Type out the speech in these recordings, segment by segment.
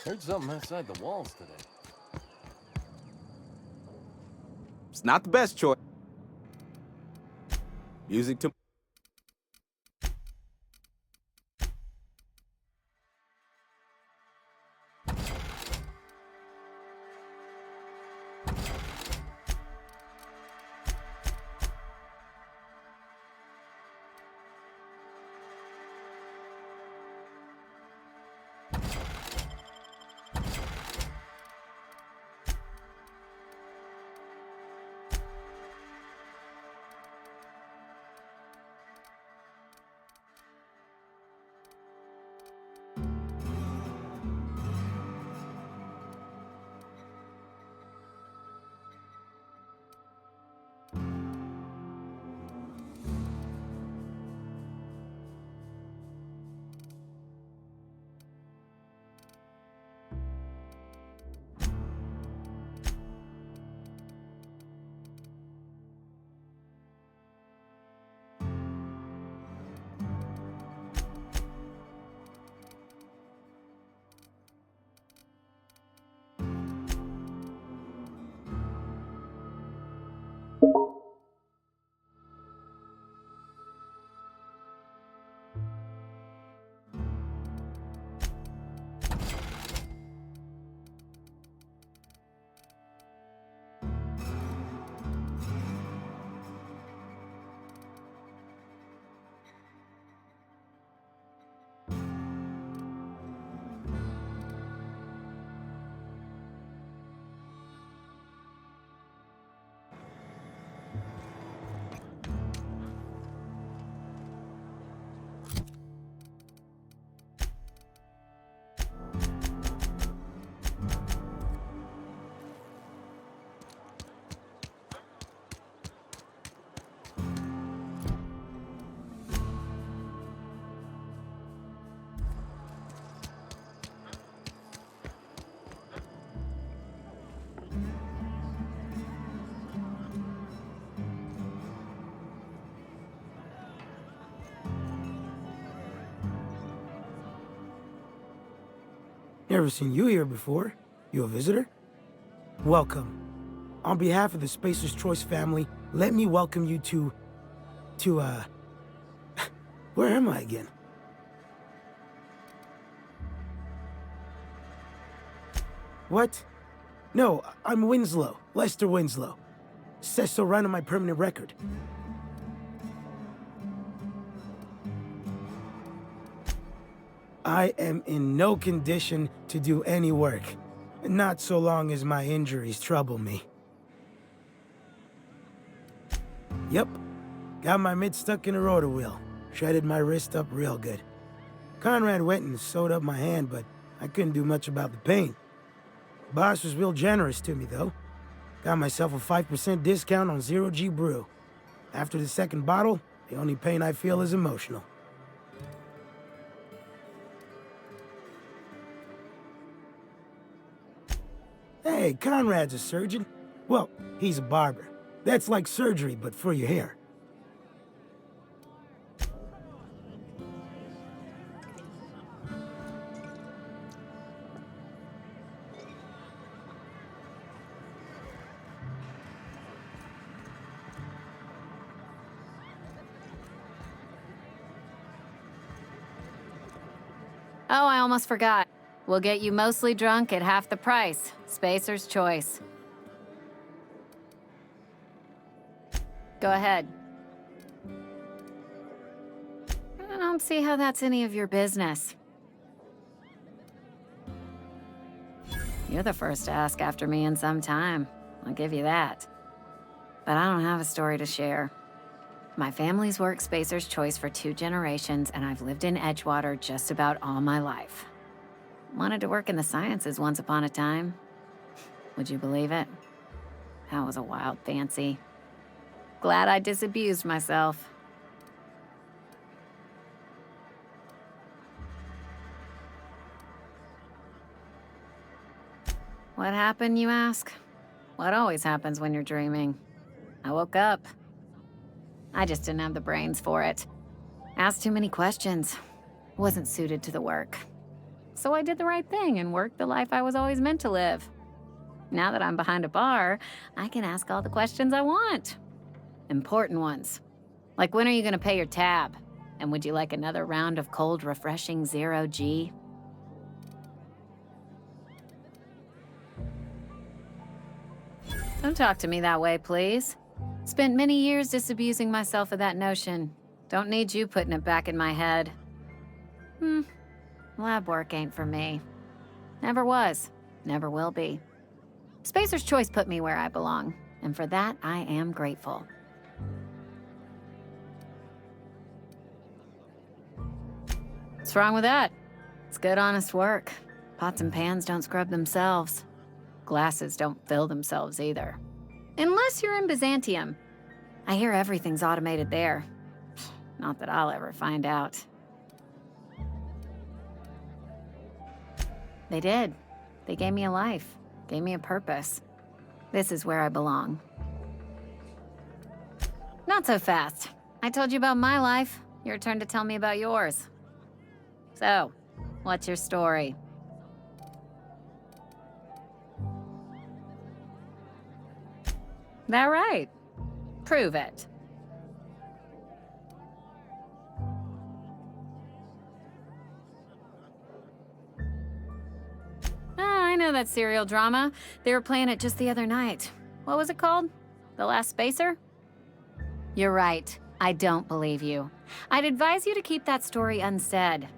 Heard something outside the walls today. It's not the best choice. Music to... Never seen you here before. You a visitor? Welcome. On behalf of the Spacer's Choice family, let me welcome you to, where am I again? What? No, I'm Winslow, Lester Winslow. Says so right on my permanent record. I am in no condition to do any work. Not so long as my injuries trouble me. Yep. Got my mid stuck in a rotor wheel. Shredded my wrist up real good. Conrad went and sewed up my hand, but I couldn't do much about the pain. Boss was real generous to me, though. Got myself a 5% discount on Zero G Brew. After the second bottle, the only pain I feel is emotional. Hey, Conrad's a surgeon. Well, he's a barber. That's like surgery, but for your hair. Oh, I almost forgot. We'll get you mostly drunk at half the price. Spacer's Choice. Go ahead. I don't see how that's any of your business. You're the first to ask after me in some time. I'll give you that. But I don't have a story to share. My family's worked Spacer's Choice for 2 generations, and I've lived in Edgewater just about all my life. Wanted to work in the sciences once upon a time. Would you believe it? That was a wild fancy. Glad I disabused myself. What happened, you ask? What always happens when you're dreaming. I woke up. I just didn't have the brains for it. Asked too many questions. Wasn't suited to the work. So I did the right thing and worked the life I was always meant to live. Now that I'm behind a bar, I can ask all the questions I want. Important ones. Like, when are you gonna pay your tab? And would you like another round of cold, refreshing 0G? Don't talk to me that way, please. Spent many years disabusing myself of that notion. Don't need you putting it back in my head. Lab work ain't for me. Never was. Never will be. Spacer's Choice put me where I belong, and for that, I am grateful. What's wrong with that? It's good, honest work. Pots and pans don't scrub themselves. Glasses don't fill themselves either. Unless you're in Byzantium. I hear everything's automated there. Not that I'll ever find out. They did. They gave me a life, gave me a purpose. This is where I belong. Not so fast. I told you about my life. Your turn to tell me about yours. So, what's your story? That right? Prove it. I know that serial drama. They were playing it just the other night. What was it called? The Last Spacer? You're right. I don't believe you. I'd advise you to keep that story unsaid.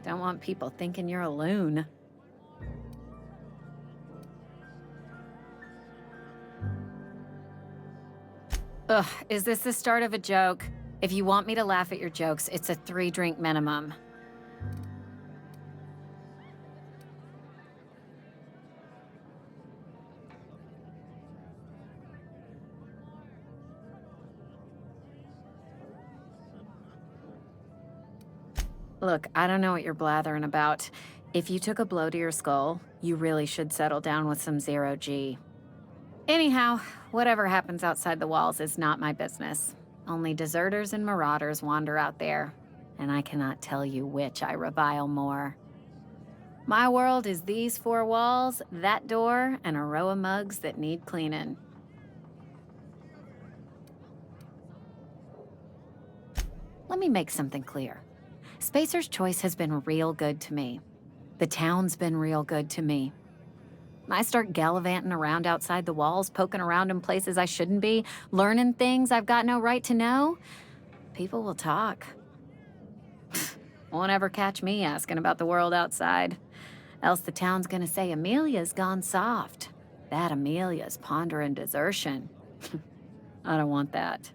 Don't want people thinking you're a loon. Ugh, is this the start of a joke? If you want me to laugh at your jokes, it's a 3-drink minimum. Look, I don't know what you're blathering about. If you took a blow to your skull, you really should settle down with some 0G. Anyhow, whatever happens outside the walls is not my business. Only deserters and marauders wander out there, and I cannot tell you which I revile more. My world is these 4 walls, that door, and a row of mugs that need cleaning. Let me make something clear. Spacer's Choice has been real good to me. The town's been real good to me. I start gallivanting around outside the walls, poking around in places I shouldn't be, learning things I've got no right to know. People will talk. Won't ever catch me asking about the world outside. Else the town's gonna say Amelia's gone soft. That Amelia's pondering desertion. I don't want that.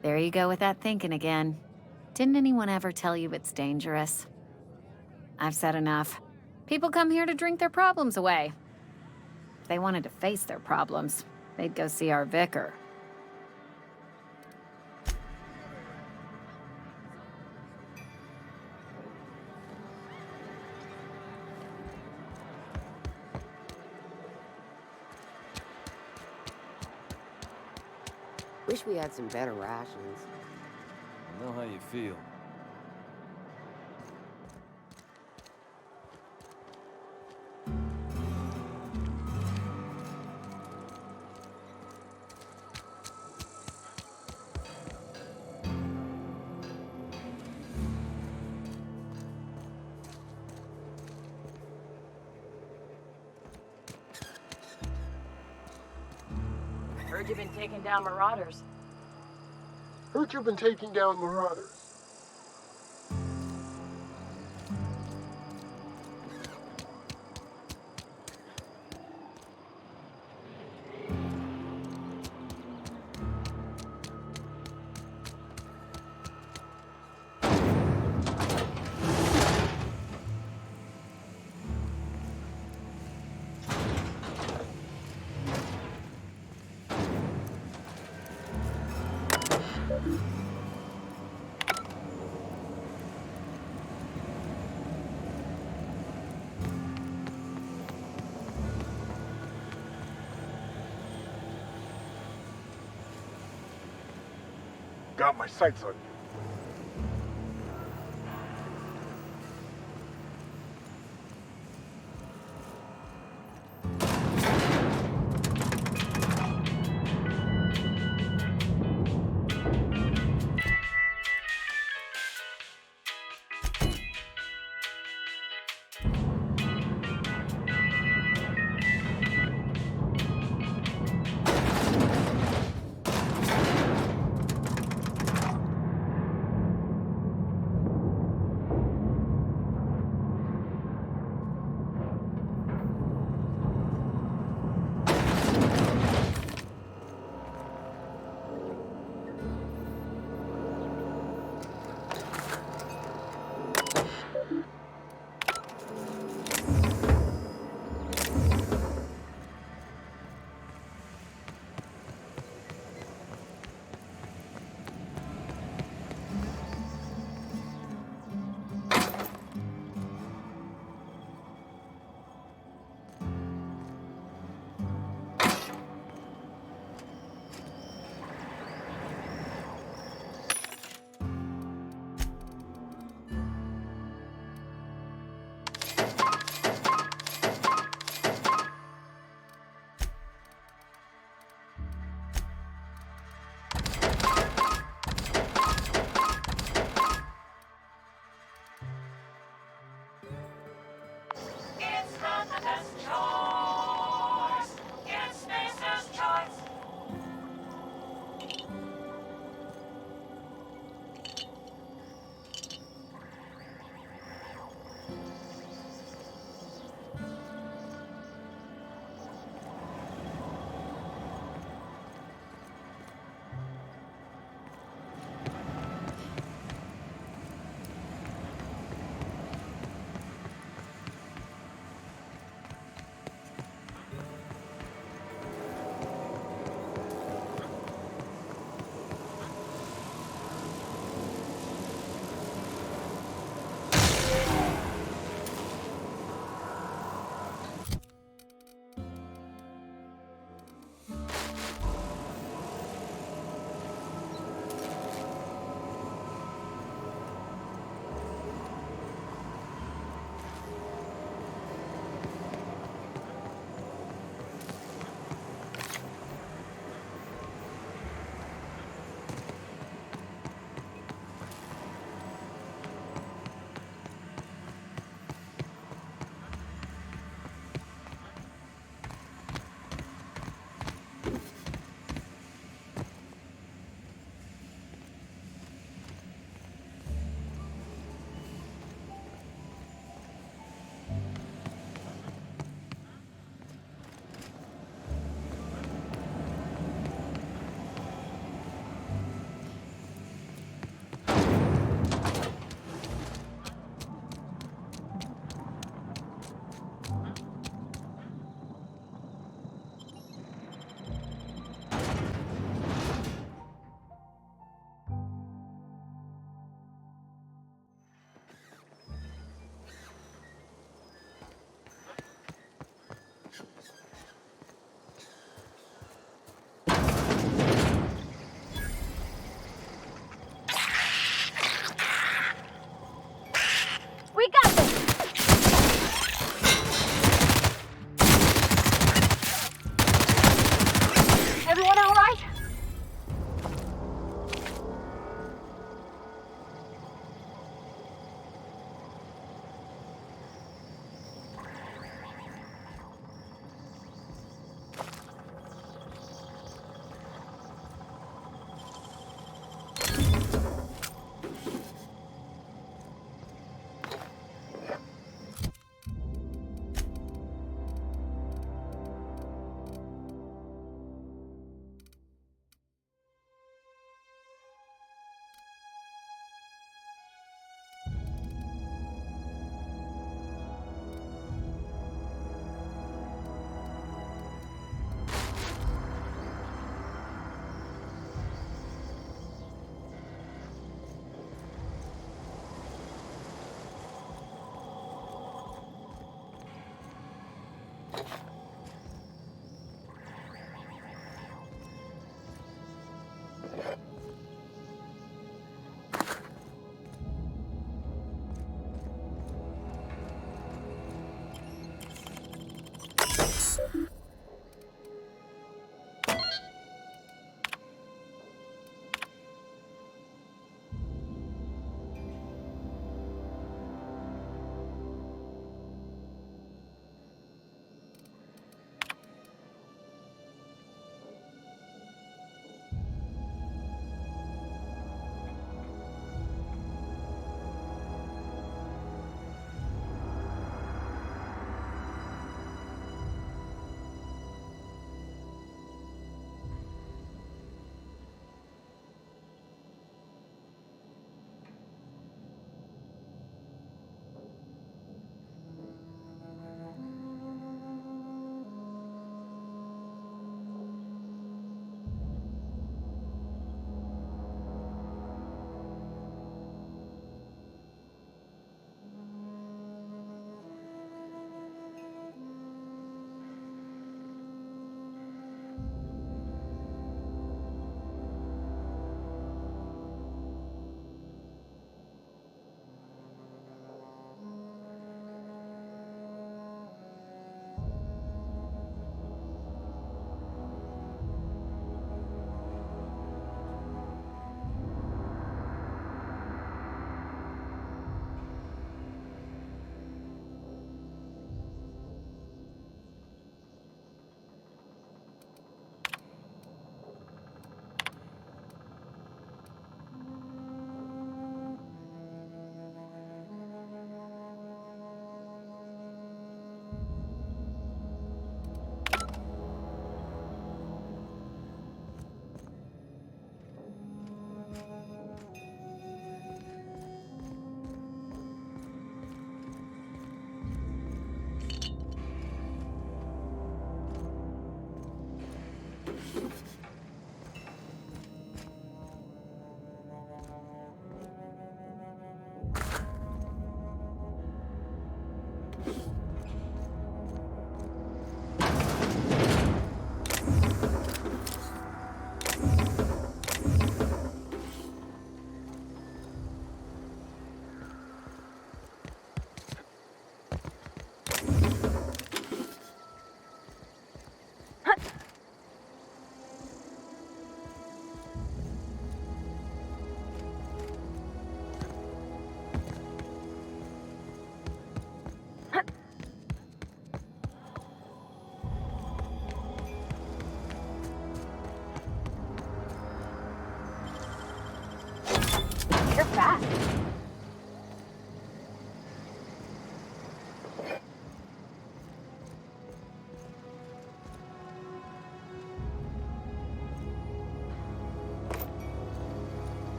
There you go with that thinking again. Didn't anyone ever tell you it's dangerous? I've said enough. People come here to drink their problems away. If they wanted to face their problems, they'd go see our vicar. Wish we had some better rations. I know how you feel. Heard you've been taking down marauders. Heard you've been taking down marauders. got my sights on you. It's Canada's choice. It's Spacer's choice. We got this! Everyone all right?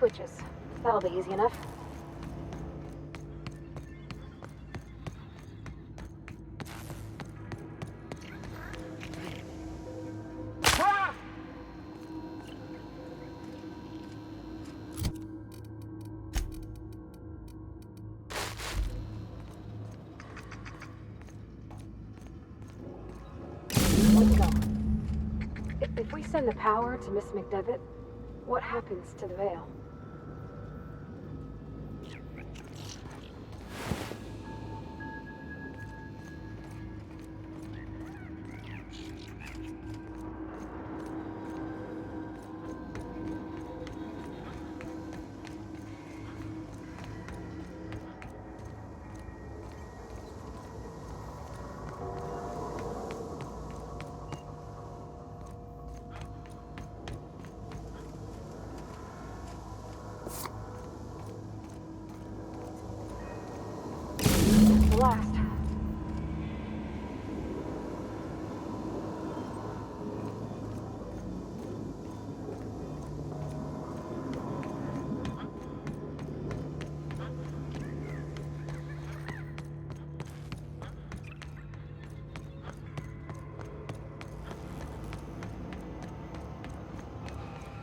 switches. That'll be easy enough. Let's go. If we send the power to Miss McDevitt, what happens to the veil? The last.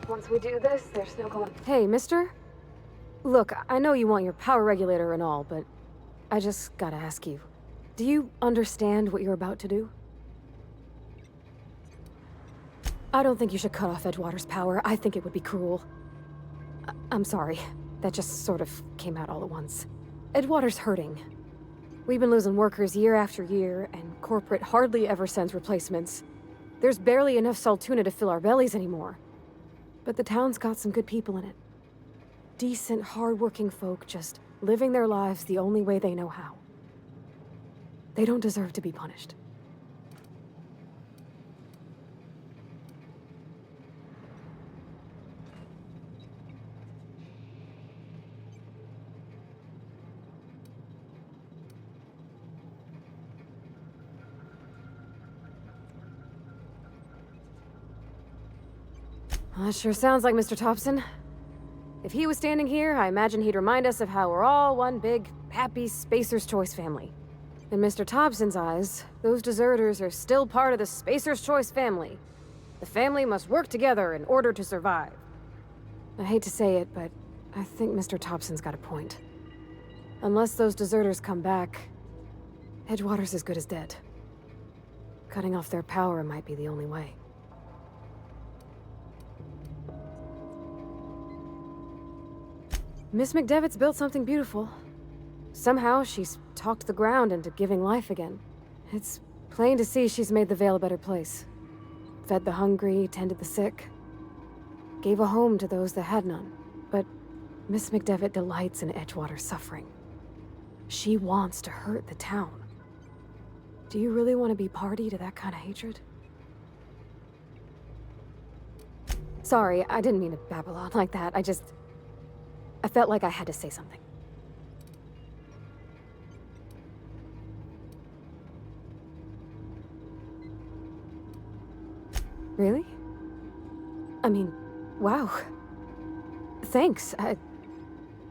Once we do this, there's no going. Hey, mister? Look, I know you want your power regulator and all, but I just gotta ask you. Do you understand what you're about to do? I don't think you should cut off Edgewater's power. I think it would be cruel. I'm sorry. That just sort of came out all at once. Edgewater's hurting. We've been losing workers year after year, and corporate hardly ever sends replacements. There's barely enough Saltuna to fill our bellies anymore. But the town's got some good people in it. Decent, hard-working folk just living their lives the only way they know how. They don't deserve to be punished. That sure sounds like Mr. Thompson. If he was standing here, I imagine he'd remind us of how we're all one big, happy Spacer's Choice family. In Mr. Thompson's eyes, those deserters are still part of the Spacer's Choice family. The family must work together in order to survive. I hate to say it, but I think Mr. Thompson's got a point. Unless those deserters come back, Edgewater's as good as dead. Cutting off their power might be the only way. Miss McDevitt's built something beautiful. Somehow, she's talked the ground into giving life again. It's plain to see she's made the Vale a better place. Fed the hungry, tended the sick. Gave a home to those that had none. But Miss McDevitt delights in Edgewater's suffering. She wants to hurt the town. Do you really want to be party to that kind of hatred? Sorry, I didn't mean to babble on like that. I felt like I had to say something. Really? I mean, wow. Thanks.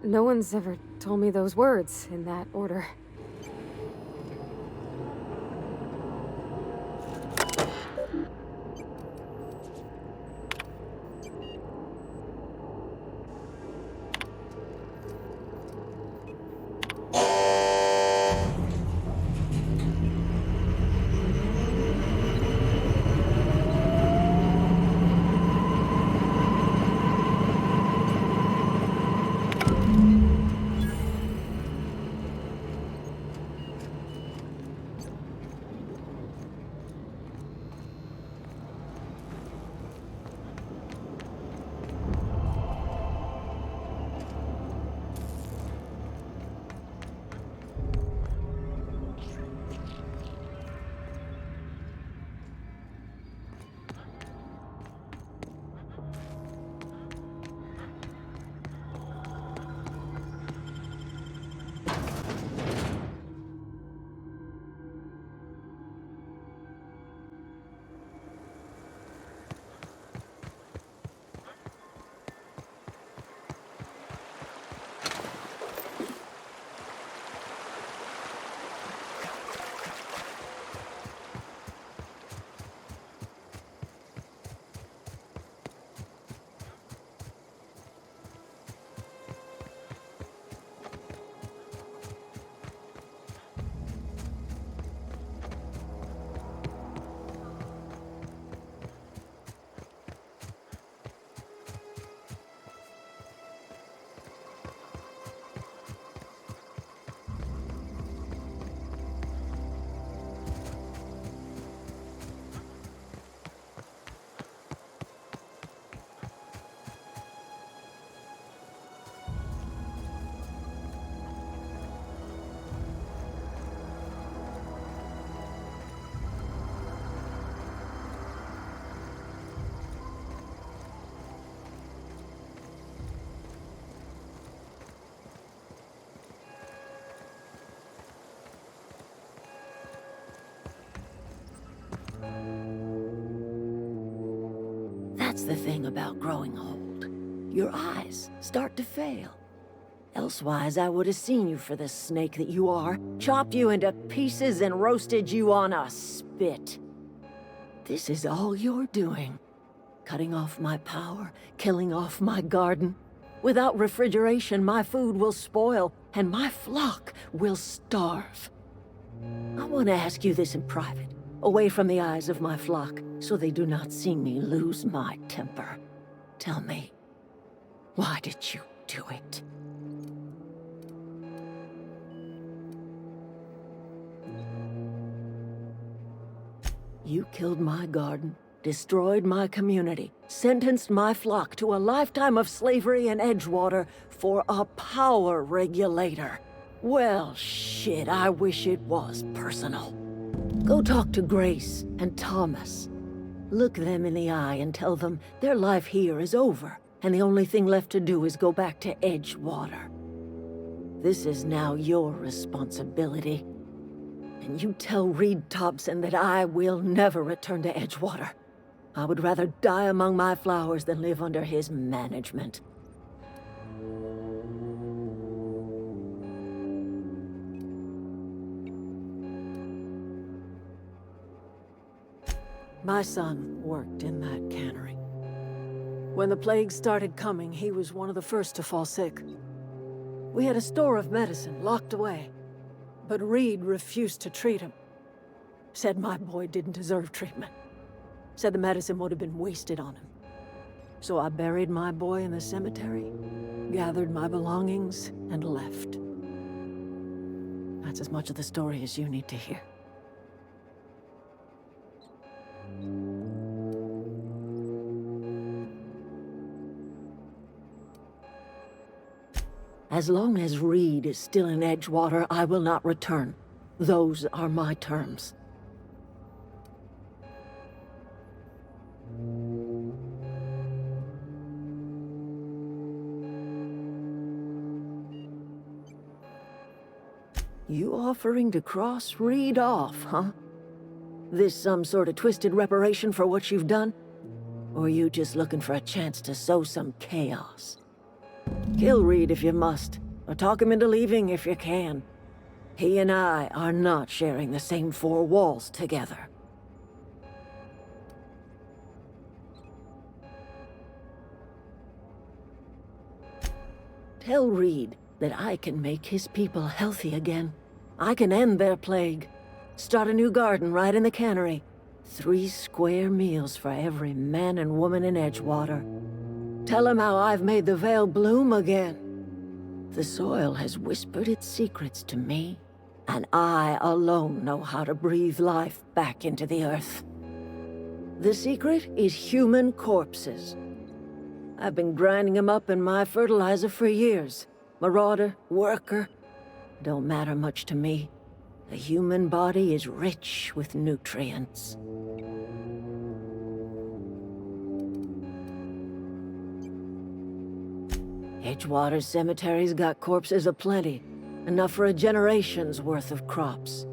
No one's ever told me those words in that order. That's the thing about growing old. Your eyes start to fail. Elsewise, I would have seen you for the snake that you are, chopped you into pieces and roasted you on a spit. This is all you're doing. Cutting off my power, killing off my garden. Without refrigeration, my food will spoil, and my flock will starve. I want to ask you this in private, away from the eyes of my flock, so they do not see me lose my temper. Tell me, why did you do it? You killed my garden, destroyed my community, sentenced my flock to a lifetime of slavery in Edgewater for a power regulator. Well, shit, I wish it was personal. Go talk to Grace and Thomas. Look them in the eye and tell them their life here is over, and the only thing left to do is go back to Edgewater. This is now your responsibility. And you tell Reed Thompson that I will never return to Edgewater. I would rather die among my flowers than live under his management. My son worked in that cannery. When the plague started coming, he was one of the first to fall sick. We had a store of medicine locked away. But Reed refused to treat him. Said my boy didn't deserve treatment. Said the medicine would have been wasted on him. So I buried my boy in the cemetery, gathered my belongings, and left. That's as much of the story as you need to hear. As long as Reed is still in Edgewater, I will not return. Those are my terms. You offering to cross Reed off, huh? This some sort of twisted reparation for what you've done? Or you just looking for a chance to sow some chaos? Kill Reed if you must, or talk him into leaving if you can. He and I are not sharing the same four walls together. Tell Reed that I can make his people healthy again. I can end their plague. Start a new garden right in the cannery. 3 square meals for every man and woman in Edgewater. Tell him how I've made the Vale bloom again. The soil has whispered its secrets to me, and I alone know how to breathe life back into the earth. The secret is human corpses. I've been grinding them up in my fertilizer for years. Marauder, worker, don't matter much to me. The human body is rich with nutrients. Edgewater Cemetery's got corpses aplenty, enough for a generation's worth of crops.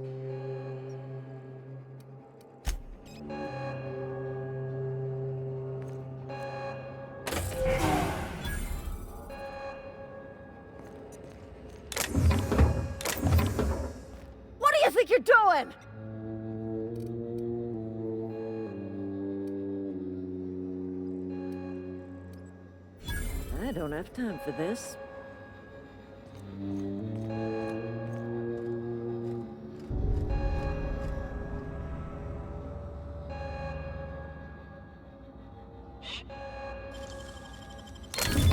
What do you think you're doing? I don't have time for this.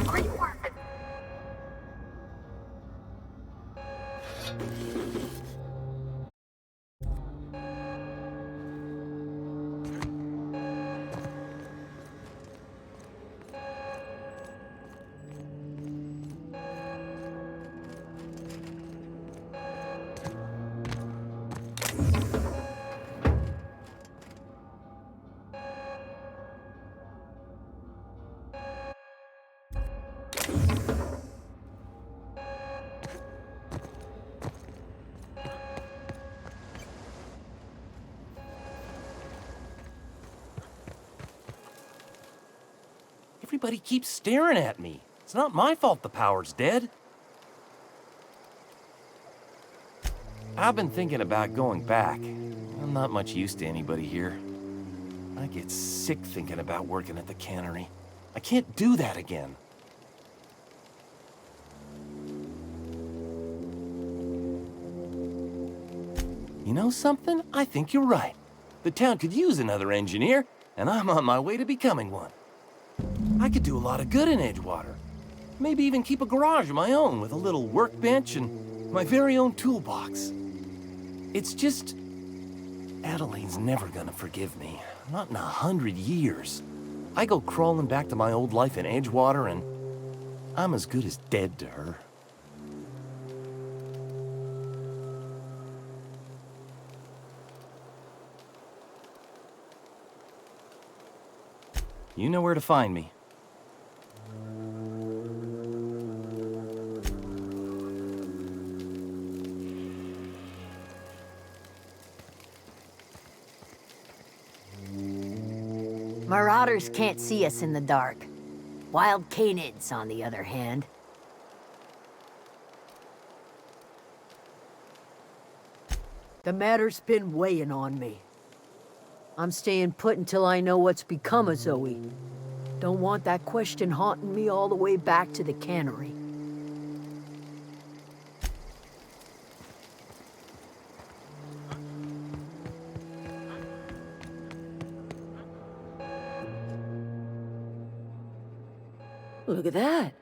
Great work. Everybody keeps staring at me. It's not my fault the power's dead. I've been thinking about going back. I'm not much use to anybody here. I get sick thinking about working at the cannery. I can't do that again. You know something? I think you're right. The town could use another engineer, and I'm on my way to becoming one. I could do a lot of good in Edgewater. Maybe even keep a garage of my own with a little workbench and my very own toolbox. It's just... Adeline's never gonna forgive me. Not in 100 years. I go crawling back to my old life in Edgewater, and I'm as good as dead to her. You know where to find me. Marauders can't see us in the dark. Wild canids, on the other hand. The matter's been weighing on me. I'm staying put until I know what's become of Zoe. Don't want that question haunting me all the way back to the cannery. Look at that.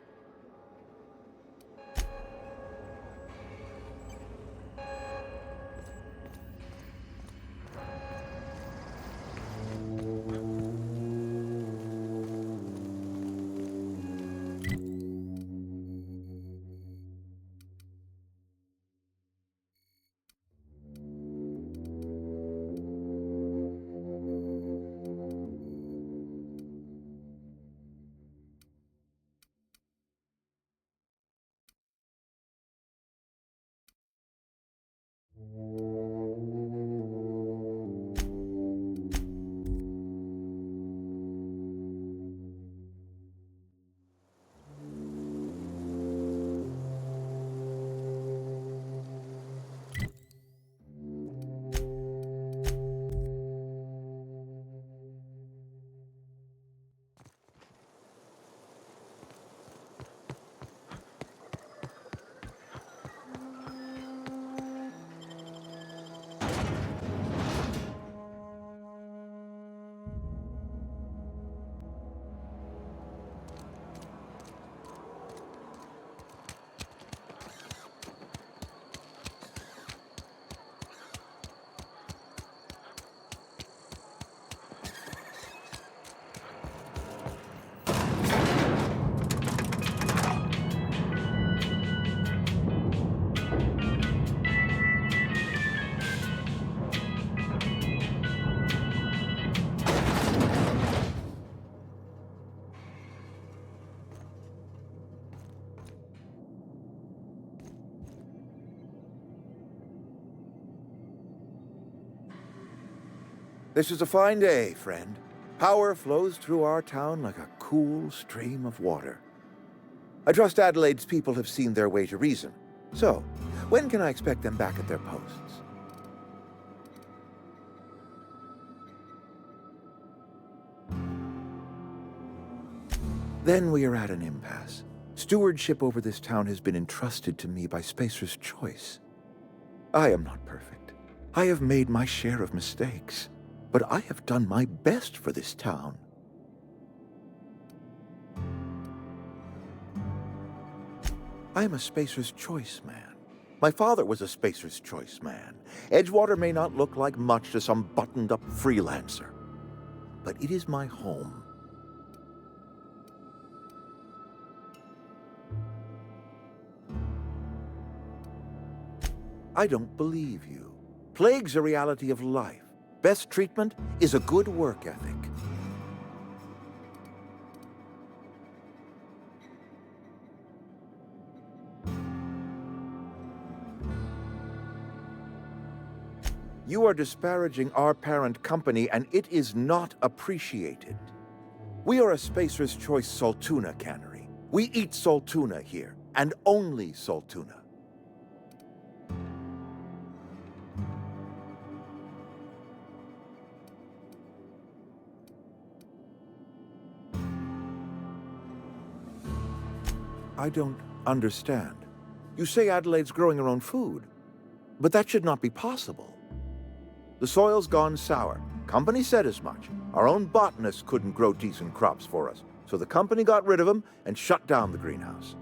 This is a fine day, friend. Power flows through our town like a cool stream of water. I trust Adelaide's people have seen their way to reason. So, when can I expect them back at their posts? Then we are at an impasse. Stewardship over this town has been entrusted to me by Spacer's Choice. I am not perfect. I have made my share of mistakes. But I have done my best for this town. I am a Spacer's Choice man. My father was a Spacer's Choice man. Edgewater may not look like much to some buttoned-up freelancer, but it is my home. I don't believe you. Plague's a reality of life. Best treatment is a good work ethic. You are disparaging our parent company, and it is not appreciated. We are a Spacer's Choice Saltuna cannery. We eat saltuna here, and only saltuna. I don't understand. You say Adelaide's growing her own food, but that should not be possible. The soil's gone sour. Company said as much. Our own botanist couldn't grow decent crops for us, so the company got rid of him and shut down the greenhouse.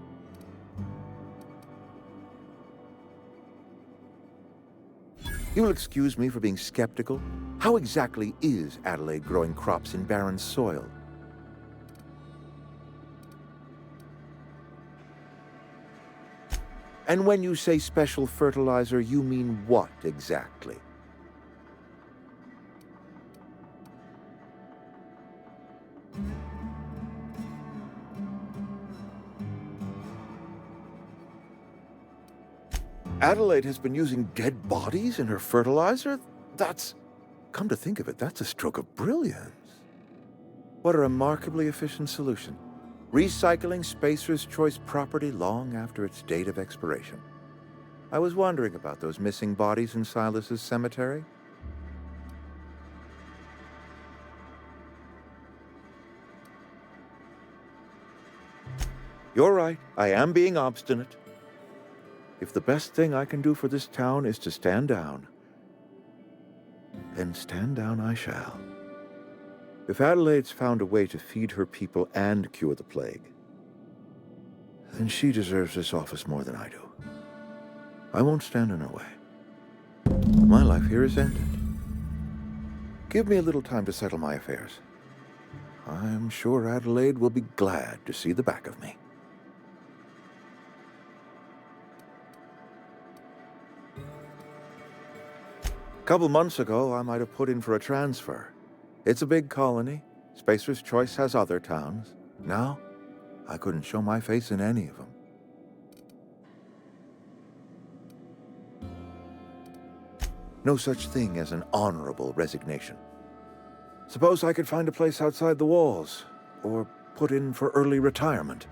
You'll excuse me for being skeptical. How exactly is Adelaide growing crops in barren soil? And when you say special fertilizer, you mean what exactly? Adelaide has been using dead bodies in her fertilizer? That's... Come to think of it, that's a stroke of brilliance. What a remarkably efficient solution. Recycling Spacer's Choice property long after its date of expiration. I was wondering about those missing bodies in Silas's cemetery. You're right, I am being obstinate. If the best thing I can do for this town is to stand down, then stand down I shall. If Adelaide's found a way to feed her people and cure the plague, then she deserves this office more than I do. I won't stand in her way. My life here is ended. Give me a little time to settle my affairs. I'm sure Adelaide will be glad to see the back of me. A couple months ago, I might have put in for a transfer. It's a big colony. Spacer's Choice has other towns. Now, I couldn't show my face in any of them. No such thing as an honorable resignation. Suppose I could find a place outside the walls, or put in for early retirement.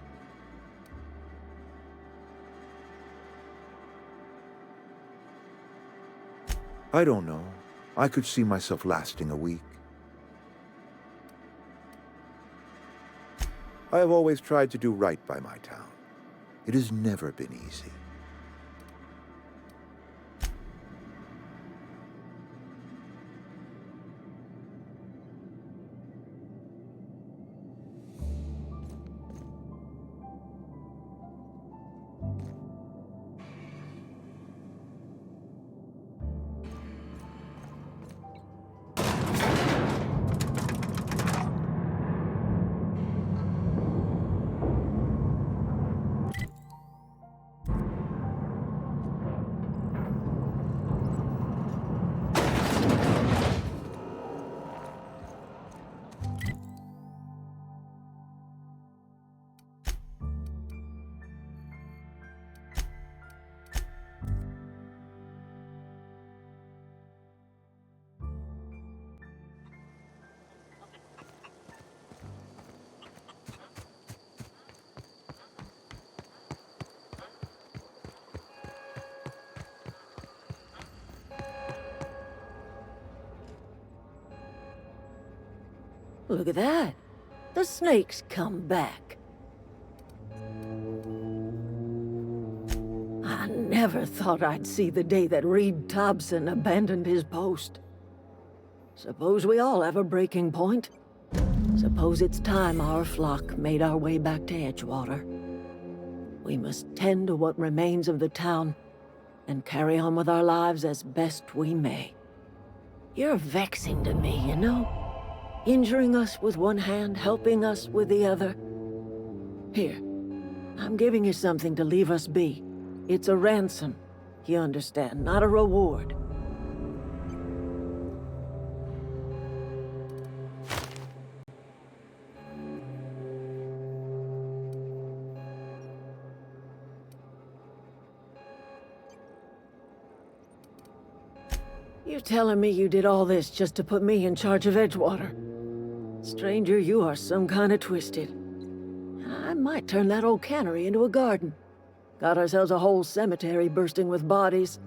I don't know. I could see myself lasting a week. I have always tried to do right by my town. It has never been easy. Look at that. The snake's come back. I never thought I'd see the day that Reed Thompson abandoned his post. Suppose we all have a breaking point. Suppose it's time our flock made our way back to Edgewater. We must tend to what remains of the town and carry on with our lives as best we may. You're vexing to me, you know? Injuring us with one hand, helping us with the other. Here, I'm giving you something to leave us be. It's a ransom, you understand, not a reward. You telling me you did all this just to put me in charge of Edgewater? Stranger, you are some kind of twisted. I might turn that old cannery into a garden. Got ourselves a whole cemetery bursting with bodies.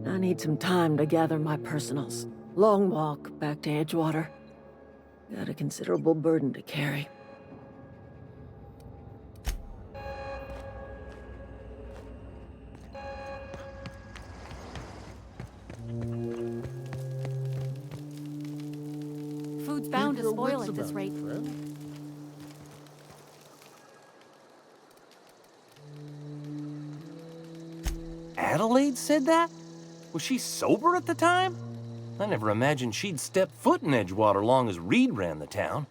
I need some time to gather my personals. Long walk back to Edgewater. Got a considerable burden to carry. Food's bound to spoil at this rate. Adelaide said that? Was she sober at the time? I never imagined she'd step foot in Edgewater long as Reed ran the town.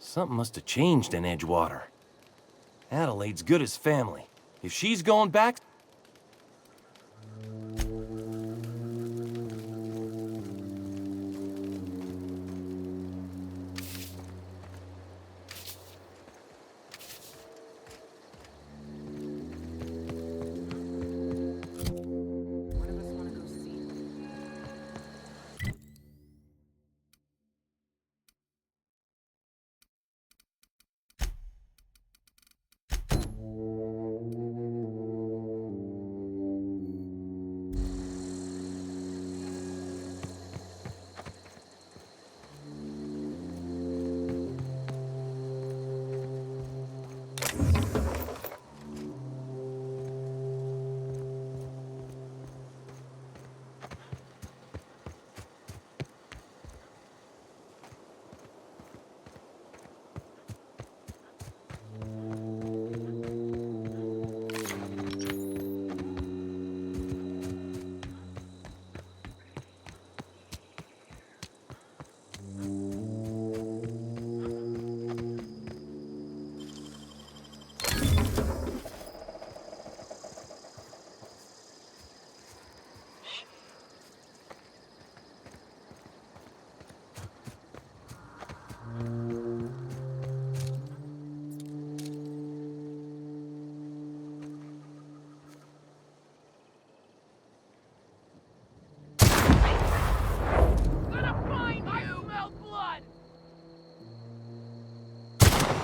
Something must have changed in Edgewater. Adelaide's good as family. If she's going back...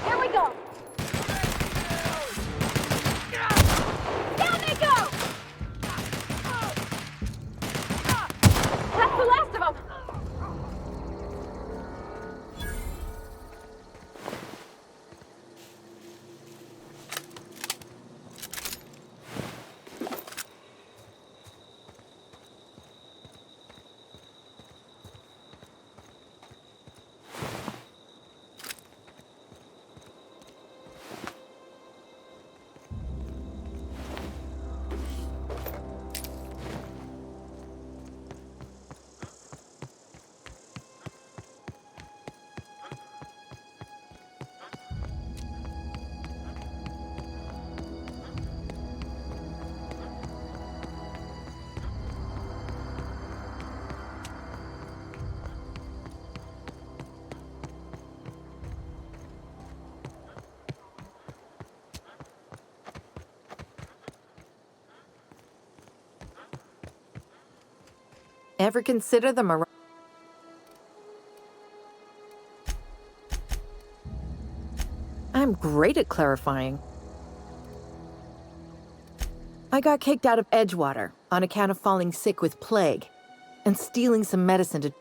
Here we go! Down they go! That's the last of them! Ever consider the I'm great at clarifying. I got kicked out of Edgewater on account of falling sick with plague and stealing some medicine to...